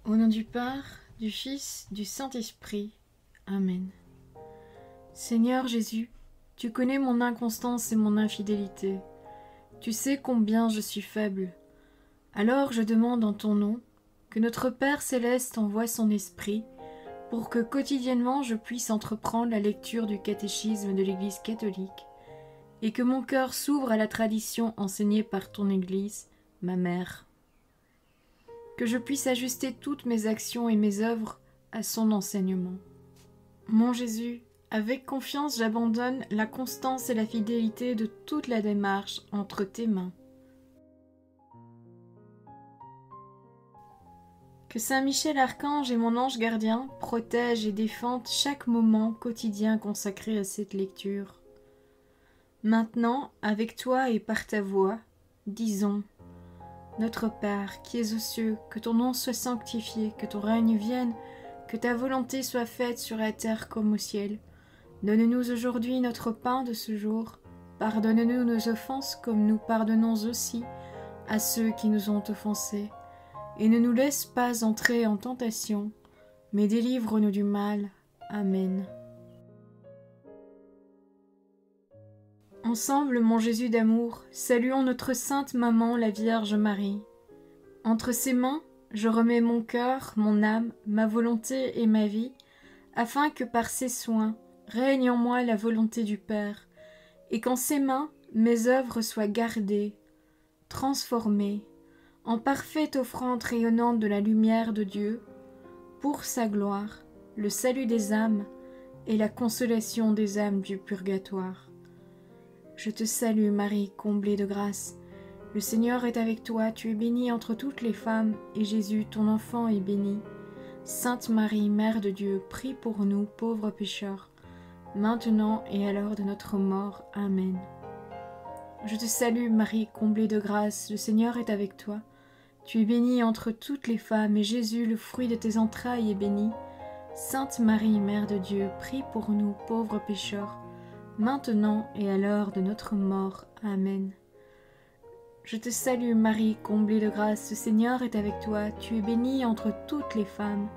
Au nom du Père, du Fils, du Saint-Esprit. Amen. Seigneur Jésus, tu connais mon inconstance et mon infidélité. Tu sais combien je suis faible. Alors je demande en ton nom que notre Père céleste envoie son Esprit pour que quotidiennement je puisse entreprendre la lecture du catéchisme de l'Église catholique et que mon cœur s'ouvre à la tradition enseignée par ton Église, ma mère. Que je puisse ajuster toutes mes actions et mes œuvres à son enseignement. Mon Jésus, avec confiance j'abandonne la constance et la fidélité de toute la démarche entre tes mains. Que Saint Michel Archange et mon ange gardien protègent et défendent chaque moment quotidien consacré à cette lecture. Maintenant, avec toi et par ta voix, disons: Notre Père, qui es aux cieux, que ton nom soit sanctifié, que ton règne vienne, que ta volonté soit faite sur la terre comme au ciel. Donne-nous aujourd'hui notre pain de ce jour. Pardonne-nous nos offenses comme nous pardonnons aussi à ceux qui nous ont offensés. Et ne nous laisse pas entrer en tentation, mais délivre-nous du mal. Amen. Ensemble, mon Jésus d'amour, saluons notre sainte maman, la Vierge Marie. Entre ses mains, je remets mon cœur, mon âme, ma volonté et ma vie, afin que par ses soins règne en moi la volonté du Père, et qu'en ses mains mes œuvres soient gardées, transformées, en parfaite offrande rayonnante de la lumière de Dieu, pour sa gloire, le salut des âmes et la consolation des âmes du purgatoire. Je te salue Marie, comblée de grâce. Le Seigneur est avec toi, tu es bénie entre toutes les femmes, et Jésus, ton enfant, est béni. Sainte Marie, Mère de Dieu, prie pour nous, pauvres pécheurs, maintenant et à l'heure de notre mort. Amen. Je te salue Marie, comblée de grâce, le Seigneur est avec toi. Tu es bénie entre toutes les femmes, et Jésus, le fruit de tes entrailles, est béni. Sainte Marie, Mère de Dieu, prie pour nous, pauvres pécheurs, maintenant et à l'heure de notre mort. Amen. Je te salue Marie, comblée de grâce, le Seigneur est avec toi, tu es bénie entre toutes les femmes,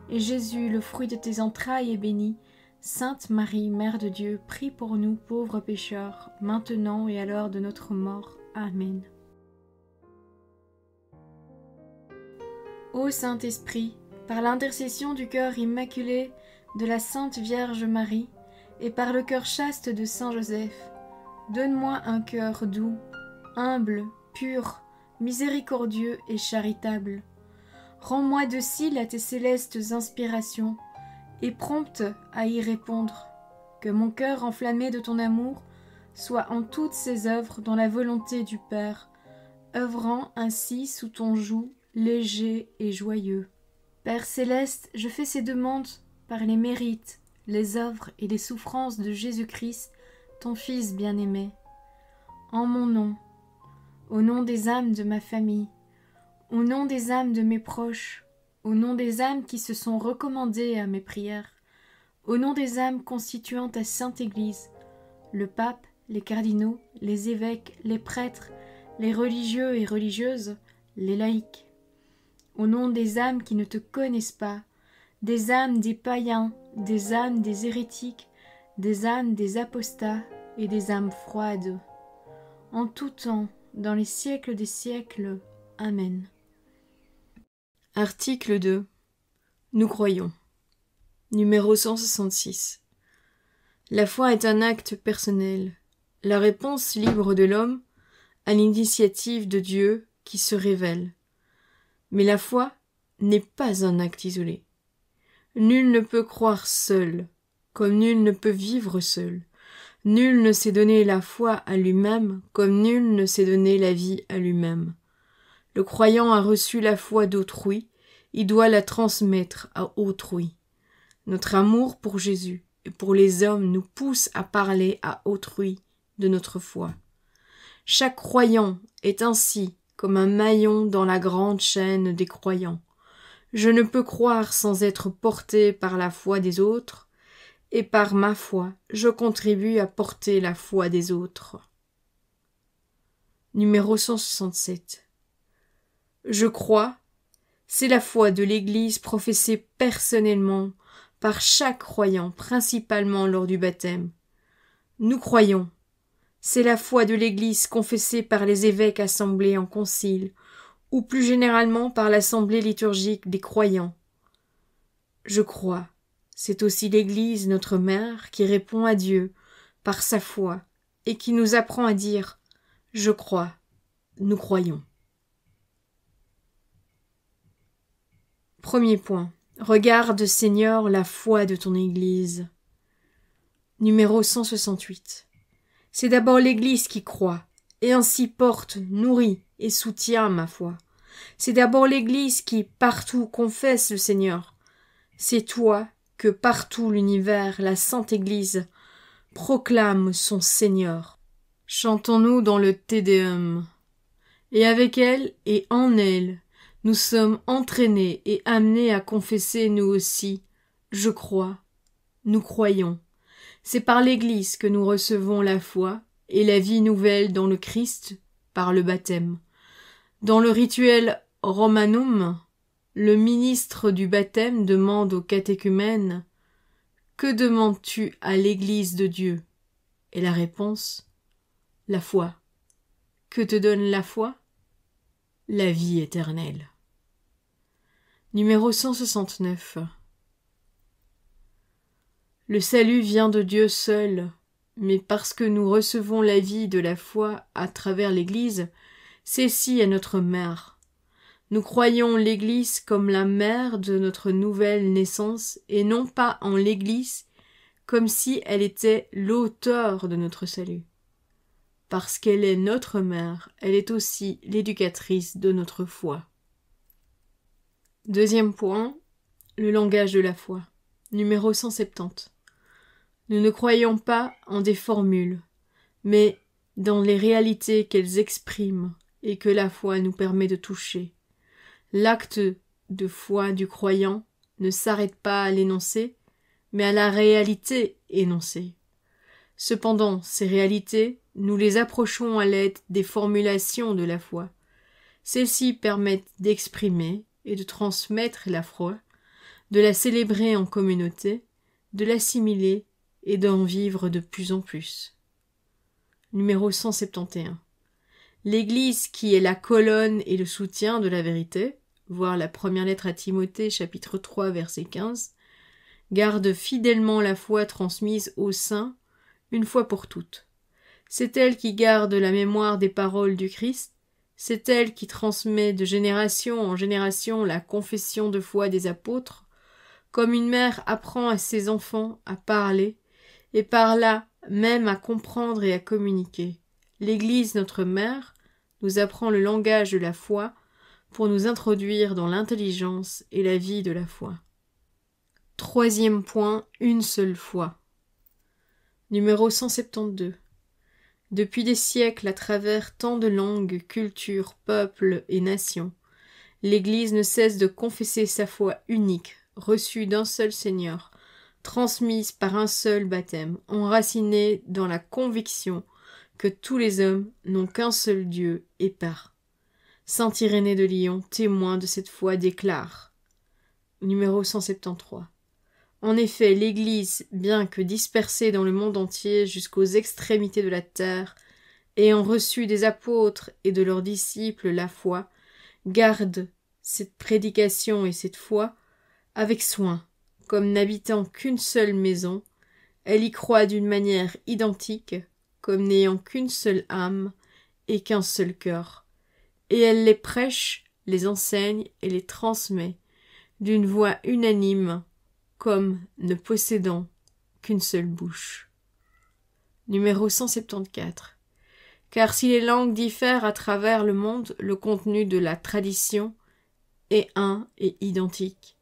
et Jésus, le fruit de tes entrailles, est béni. Sainte Marie, Mère de Dieu, prie pour nous pauvres pécheurs, maintenant et à l'heure de notre mort. Amen. Ô Saint-Esprit, par l'intercession du cœur immaculé de la Sainte Vierge Marie, et par le cœur chaste de Saint Joseph, donne-moi un cœur doux, humble, pur, miséricordieux et charitable. Rends-moi docile à tes célestes inspirations, et prompte à y répondre. Que mon cœur enflammé de ton amour soit en toutes ses œuvres dans la volonté du Père, œuvrant ainsi sous ton joug léger et joyeux. Père céleste, je fais ces demandes par les mérites, les œuvres et les souffrances de Jésus-Christ, ton Fils bien-aimé. En mon nom, au nom des âmes de ma famille, au nom des âmes de mes proches, au nom des âmes qui se sont recommandées à mes prières, au nom des âmes constituant ta Sainte Église, le pape, les cardinaux, les évêques, les prêtres, les religieux et religieuses, les laïcs, au nom des âmes qui ne te connaissent pas, des âmes des païens, des âmes des hérétiques, des âmes des apostats et des âmes froides, en tout temps, dans les siècles des siècles. Amen. Article 2. Nous croyons. Numéro 166. La foi est un acte personnel, la réponse libre de l'homme à l'initiative de Dieu qui se révèle. Mais la foi n'est pas un acte isolé. Nul ne peut croire seul, comme nul ne peut vivre seul. Nul ne s'est donné la foi à lui-même, comme nul ne s'est donné la vie à lui-même. Le croyant a reçu la foi d'autrui, il doit la transmettre à autrui. Notre amour pour Jésus et pour les hommes nous pousse à parler à autrui de notre foi. Chaque croyant est ainsi comme un maillon dans la grande chaîne des croyants. Je ne peux croire sans être porté par la foi des autres, et par ma foi, je contribue à porter la foi des autres. Numéro 167. Je crois, C'est la foi de l'Église professée personnellement par chaque croyant, principalement lors du baptême. Nous croyons. C'est la foi de l'Église confessée par les évêques assemblés en concile, ou plus généralement par l'assemblée liturgique des croyants. Je crois. C'est aussi l'Église, notre mère, qui répond à Dieu par sa foi et qui nous apprend à dire « Je crois, nous croyons ». Premier point. Regarde, Seigneur, la foi de ton Église. Numéro 168. C'est d'abord l'Église qui croit, et ainsi porte, nourrit et soutient ma foi. C'est d'abord l'Église qui, partout, confesse le Seigneur. C'est toi que partout l'univers, la Sainte Église, proclame son Seigneur. Chantons-nous dans le Te Deum. Et avec elle et en elle, nous sommes entraînés et amenés à confesser nous aussi « Je crois, nous croyons ». C'est par l'Église que nous recevons la foi et la vie nouvelle dans le Christ par le baptême. Dans le rituel Romanum, le ministre du baptême demande au catéchumène « Que demandes-tu à l'Église de Dieu ?» Et la réponse « La foi. » Que te donne la foi ? La vie éternelle. Numéro 169. Le salut vient de Dieu seul, mais parce que nous recevons la vie de la foi à travers l'Église, celle-ci est notre mère. Nous croyons l'Église comme la mère de notre nouvelle naissance et non pas en l'Église comme si elle était l'auteur de notre salut. Parce qu'elle est notre mère, elle est aussi l'éducatrice de notre foi. Deuxième point, le langage de la foi. Numéro 170. Nous ne croyons pas en des formules, mais dans les réalités qu'elles expriment et que la foi nous permet de toucher. L'acte de foi du croyant ne s'arrête pas à l'énoncé, mais à la réalité énoncée. Cependant, ces réalités, nous les approchons à l'aide des formulations de la foi. Celles-ci permettent d'exprimer et de transmettre la foi, de la célébrer en communauté, de l'assimiler et d'en vivre de plus en plus. Numéro 171. L'Église qui est la colonne et le soutien de la vérité, voir la première lettre à Timothée, chapitre 3, verset 15, garde fidèlement la foi transmise aux saints une fois pour toutes. C'est elle qui garde la mémoire des paroles du Christ, c'est elle qui transmet de génération en génération la confession de foi des apôtres, comme une mère apprend à ses enfants à parler, et par là même à comprendre et à communiquer. L'Église, notre mère, nous apprend le langage de la foi pour nous introduire dans l'intelligence et la vie de la foi. Troisième point, une seule foi. Numéro 172. Depuis des siècles, à travers tant de langues, cultures, peuples et nations, l'Église ne cesse de confesser sa foi unique, reçue d'un seul Seigneur, transmise par un seul baptême, enracinée dans la conviction que tous les hommes n'ont qu'un seul Dieu et Père. Saint Irénée de Lyon, témoin de cette foi, déclare. Numéro 173. En effet, l'Église, bien que dispersée dans le monde entier jusqu'aux extrémités de la terre, ayant reçu des apôtres et de leurs disciples la foi, garde cette prédication et cette foi avec soin, comme n'habitant qu'une seule maison, elle y croit d'une manière identique, comme n'ayant qu'une seule âme et qu'un seul cœur, et elle les prêche, les enseigne et les transmet d'une voix unanime, comme ne possédant qu'une seule bouche. Numéro 174. Car si les langues diffèrent à travers le monde, le contenu de la tradition est un et identique.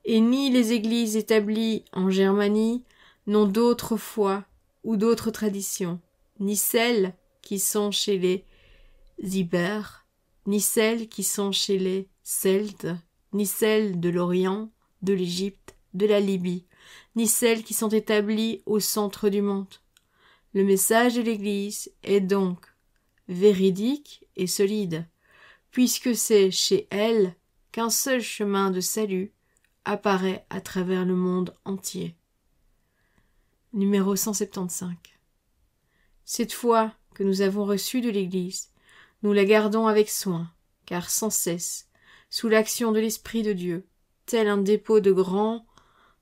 Et ni les églises établies en Germanie n'ont d'autres foi ou d'autres traditions, ni celles qui sont chez les Ibères, ni celles qui sont chez les Celtes, ni celles de l'Orient, de l'Égypte, de la Libye, ni celles qui sont établies au centre du monde. Le message de l'Église est donc véridique et solide, puisque c'est chez elle qu'un seul chemin de salut apparaît à travers le monde entier. Numéro 175. Cette foi que nous avons reçue de l'Église, nous la gardons avec soin, car sans cesse, sous l'action de l'Esprit de Dieu, tel un dépôt de grands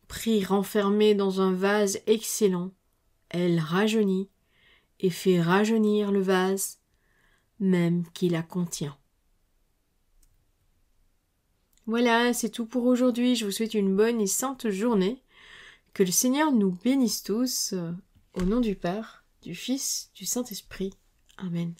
prix renfermé dans un vase excellent, elle rajeunit et fait rajeunir le vase même qui la contient. Voilà, c'est tout pour aujourd'hui. Je vous souhaite une bonne et sainte journée. Que le Seigneur nous bénisse tous, au nom du Père, du Fils, du Saint-Esprit. Amen.